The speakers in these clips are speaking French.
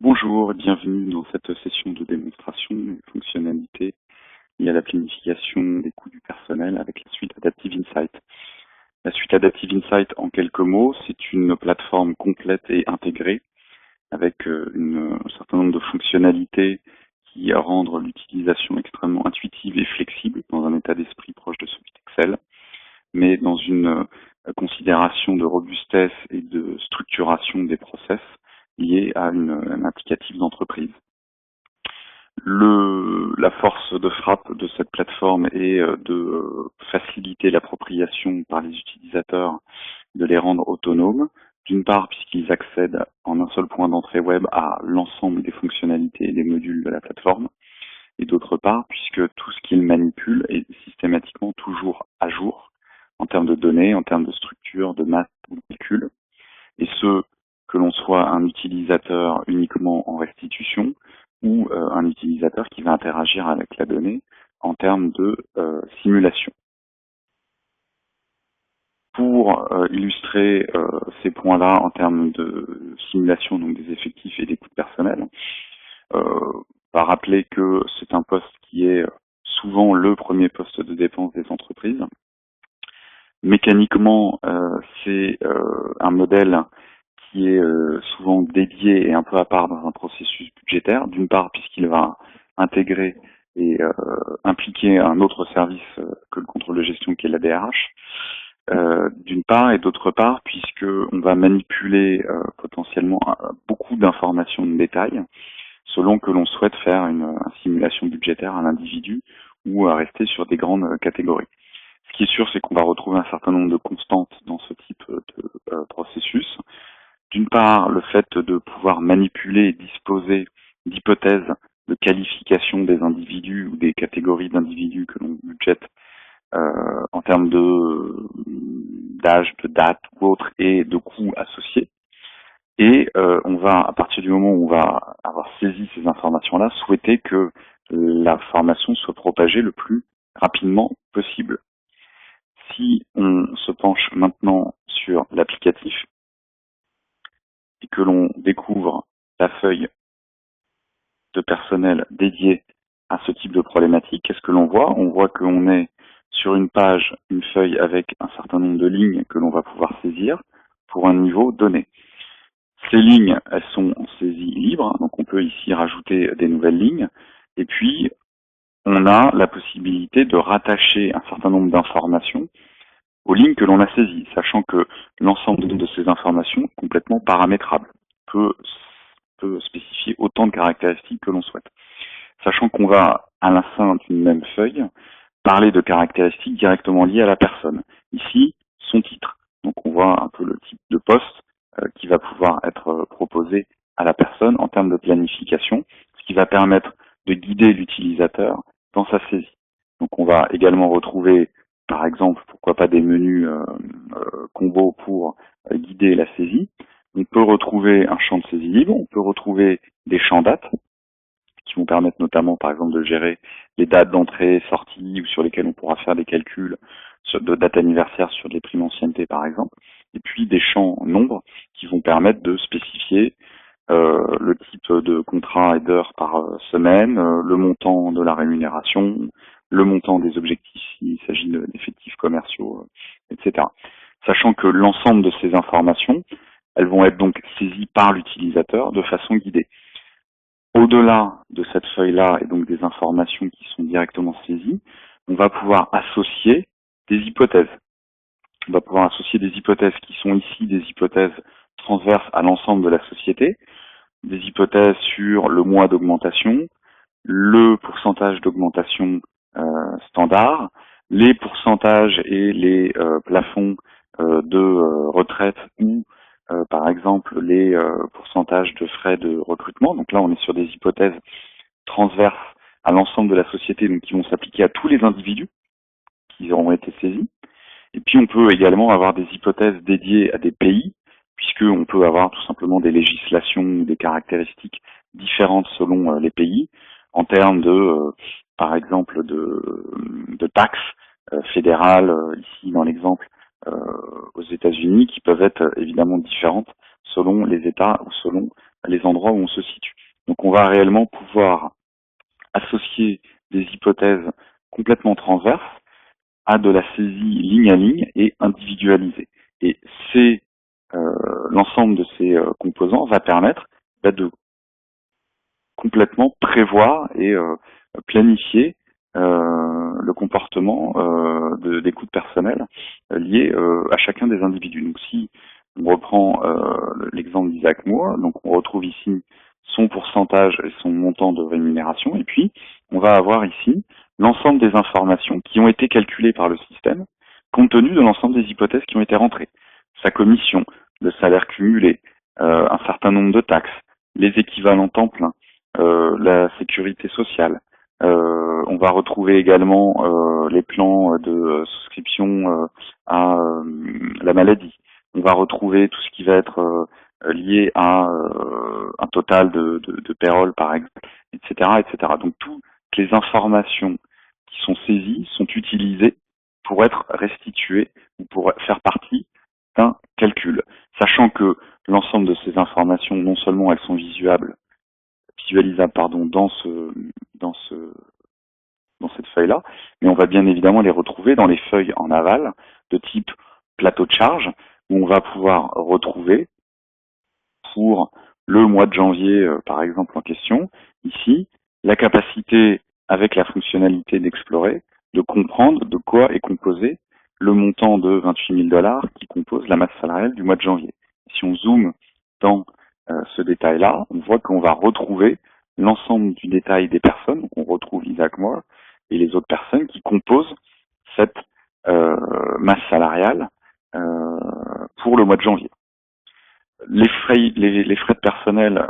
Bonjour et bienvenue dans cette session de démonstration des fonctionnalités liées à la planification des coûts du personnel avec la suite Adaptive Insight. La suite Adaptive Insight, en quelques mots, c'est une plateforme complète et intégrée avec un certain nombre de fonctionnalités qui rendent l'utilisation extrêmement intuitive et flexible dans un état d'esprit proche de celui d'Excel, mais dans une considération de robustesse et de structuration des process liés à un indicatif d'entreprise. La force de frappe de cette plateforme est de faciliter l'appropriation par les utilisateurs, de les rendre autonomes, d'une part puisqu'ils accèdent en un seul point d'entrée web à l'ensemble des fonctionnalités et des modules de la plateforme, et d'autre part puisque tout ce qu'ils manipulent est systématiquement toujours à jour en termes de données, en termes de structure, de masse ou de calcul, et ce, que l'on soit un utilisateur uniquement en restitution ou un utilisateur qui va interagir avec la donnée en termes de simulation. Pour illustrer ces points-là en termes de simulation, donc des effectifs et des coûts de personnel, on va rappeler que c'est un poste qui est souvent le premier poste de dépense des entreprises. Mécaniquement, c'est un modèle qui est souvent dédié et un peu à part dans un processus budgétaire, d'une part puisqu'il va intégrer et impliquer un autre service que le contrôle de gestion qui est la DRH, d'une part, et d'autre part puisque on va manipuler potentiellement beaucoup d'informations de détail selon que l'on souhaite faire une simulation budgétaire à l'individu ou à rester sur des grandes catégories. Ce qui est sûr, c'est qu'on va retrouver un certain nombre de constantes dans ce type de processus. D'une part, le fait de pouvoir manipuler et disposer d'hypothèses de qualification des individus ou des catégories d'individus que l'on budgète en termes d'âge, de date ou autre et de coûts associés. Et on va, à partir du moment où on va avoir saisi ces informations-là, souhaiter que l'information soit propagée le plus rapidement possible. Si on se penche maintenant sur l'applicatif et que l'on découvre la feuille de personnel dédiée à ce type de problématique, qu'est-ce que l'on voit? On voit qu'on est sur une page, une feuille avec un certain nombre de lignes que l'on va pouvoir saisir pour un niveau donné. Ces lignes, elles sont en saisie libre, donc on peut ici rajouter des nouvelles lignes, et puis on a la possibilité de rattacher un certain nombre d'informations aux lignes que l'on a saisies, sachant que l'ensemble de ces informations est complètement paramétrable, peut spécifier autant de caractéristiques que l'on souhaite. Sachant qu'on va, à la fin d'une même feuille, parler de caractéristiques directement liées à la personne. Ici, son titre. Donc on voit un peu le type de poste qui va pouvoir être proposé à la personne en termes de planification, ce qui va permettre de guider l'utilisateur dans sa saisie. Donc on va également retrouver, par exemple, pourquoi pas des menus combos pour guider la saisie. On peut retrouver un champ de saisie libre, on peut retrouver des champs dates qui vont permettre notamment, par exemple, de gérer les dates d'entrée, sortie, ou sur lesquelles on pourra faire des calculs de date anniversaire sur des primes ancienneté, par exemple. Et puis des champs nombres qui vont permettre de spécifier le type de contrat et d'heures par semaine, le montant de la rémunération, le montant des objectifs s'il s'agit d'effectifs commerciaux, etc. Sachant que l'ensemble de ces informations, elles vont être donc saisies par l'utilisateur de façon guidée. Au-delà de cette feuille-là et donc des informations qui sont directement saisies, on va pouvoir associer des hypothèses. On va pouvoir associer des hypothèses qui sont ici des hypothèses transverses à l'ensemble de la société, des hypothèses sur le mois d'augmentation, le pourcentage d'augmentation standard, les pourcentages et les plafonds de retraite ou par exemple les pourcentages de frais de recrutement. Donc là on est sur des hypothèses transverses à l'ensemble de la société, donc qui vont s'appliquer à tous les individus qui auront été saisis. Et puis on peut également avoir des hypothèses dédiées à des pays, puisqu'on peut avoir tout simplement des législations ou des caractéristiques différentes selon les pays, en termes de, par exemple, de taxes fédérales, ici dans l'exemple aux États-Unis, qui peuvent être évidemment différentes selon les États ou selon les endroits où on se situe. Donc on va réellement pouvoir associer des hypothèses complètement transverses à de la saisie ligne à ligne et individualisée. Et l'ensemble de ces composants va permettre de complètement prévoir et planifier le comportement d'écoute personnelle lié à chacun des individus. Donc si on reprend l'exemple d'Isaac Moore, donc on retrouve ici son pourcentage et son montant de rémunération, et puis on va avoir ici l'ensemble des informations qui ont été calculées par le système compte tenu de l'ensemble des hypothèses qui ont été rentrées. Sa commission, le salaire cumulé, un certain nombre de taxes, les équivalents temps plein, la sécurité sociale. On va retrouver également les plans de souscription à la maladie. On va retrouver tout ce qui va être lié à un total de payroll par exemple, etc., etc. Donc toutes les informations qui sont saisies sont utilisées pour être restituées ou pour faire partie d'un calcul, sachant que l'ensemble de ces informations, non seulement elles sont visualisables dans cette feuille-là, mais on va bien évidemment les retrouver dans les feuilles en aval de type plateau de charge, où on va pouvoir retrouver pour le mois de janvier, par exemple en question, ici, la capacité avec la fonctionnalité d'explorer, de comprendre de quoi est composé le montant de 28 000 $ qui compose la masse salariale du mois de janvier. Si on zoome dans ce détail-là, on voit qu'on va retrouver l'ensemble du détail des personnes, donc on retrouve Isaac Moore et les autres personnes qui composent cette masse salariale pour le mois de janvier. Les frais de personnel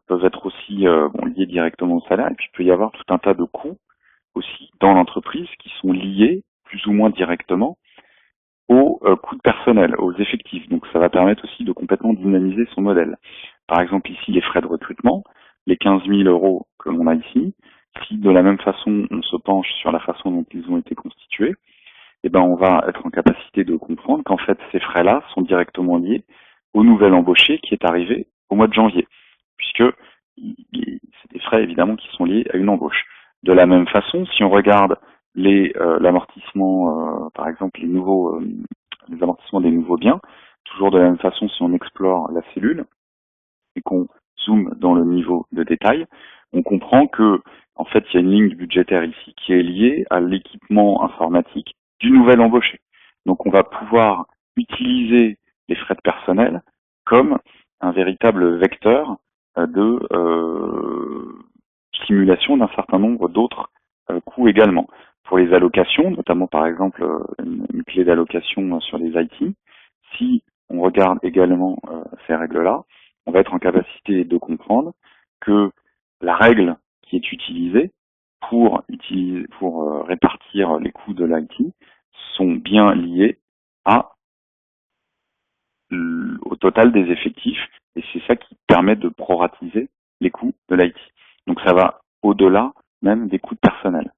peuvent être aussi liés directement au salaire, et puis il peut y avoir tout un tas de coûts aussi dans l'entreprise qui sont liés plus ou moins directement aux coûts de personnel, aux effectifs. Donc ça va permettre aussi de complètement dynamiser son modèle. Par exemple ici les frais de recrutement, les 15 000 € que l'on a ici, si de la même façon on se penche sur la façon dont ils ont été constitués, eh ben on va être en capacité de comprendre qu'en fait ces frais-là sont directement liés au nouvel embauché qui est arrivé au mois de janvier, puisque c'est des frais évidemment qui sont liés à une embauche. De la même façon, si on regarde l'amortissement, par exemple les amortissements des nouveaux biens, toujours de la même façon, si on explore la cellule et qu'on zoome dans le niveau de détail, on comprend que en fait il y a une ligne budgétaire ici qui est liée à l'équipement informatique du nouvel embauché. Donc on va pouvoir utiliser les frais de personnel comme un véritable vecteur de simulation d'un certain nombre d'autres coûts également. Pour les allocations, notamment par exemple une clé d'allocation sur les IT, si on regarde également ces règles-là, on va être en capacité de comprendre que la règle qui est utilisée pour répartir les coûts de l'IT sont bien liés au total des effectifs, et c'est ça qui permet de proratiser les coûts de l'IT. Donc ça va au-delà même des coûts de personnel.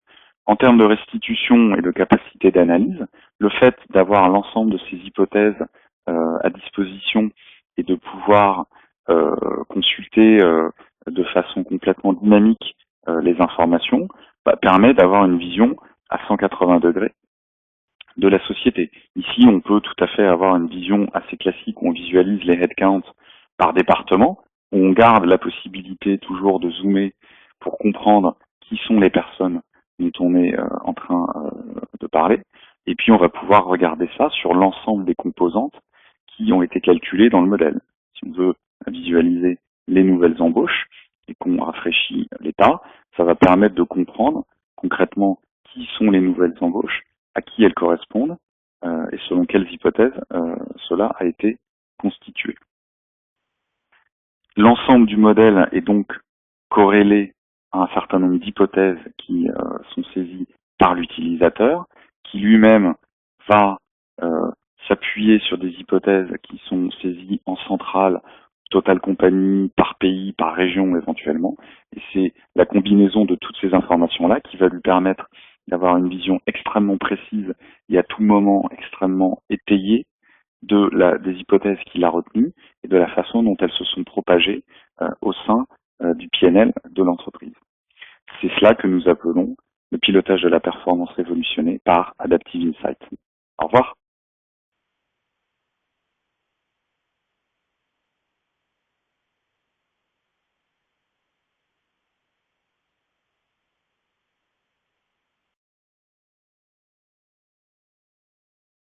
En termes de restitution et de capacité d'analyse, le fait d'avoir l'ensemble de ces hypothèses à disposition et de pouvoir consulter de façon complètement dynamique les informations permet d'avoir une vision à 180 degrés de la société. Ici, on peut tout à fait avoir une vision assez classique où on visualise les headcounts par département, où on garde la possibilité toujours de zoomer pour comprendre qui sont les personnes dont on est en train de parler. Et puis, on va pouvoir regarder ça sur l'ensemble des composantes qui ont été calculées dans le modèle. Si on veut visualiser les nouvelles embauches et qu'on rafraîchit l'état, ça va permettre de comprendre concrètement qui sont les nouvelles embauches, à qui elles correspondent et selon quelles hypothèses cela a été constitué. L'ensemble du modèle est donc corrélé à un certain nombre d'hypothèses qui sont saisies par l'utilisateur, qui lui-même va s'appuyer sur des hypothèses qui sont saisies en centrale, totale compagnie, par pays, par région éventuellement. Et c'est la combinaison de toutes ces informations-là qui va lui permettre d'avoir une vision extrêmement précise et à tout moment extrêmement étayée des hypothèses qu'il a retenues et de la façon dont elles se sont propagées au sein du PNL de l'entreprise. C'est cela que nous appelons le pilotage de la performance révolutionnée par Adaptive Insight. Au revoir.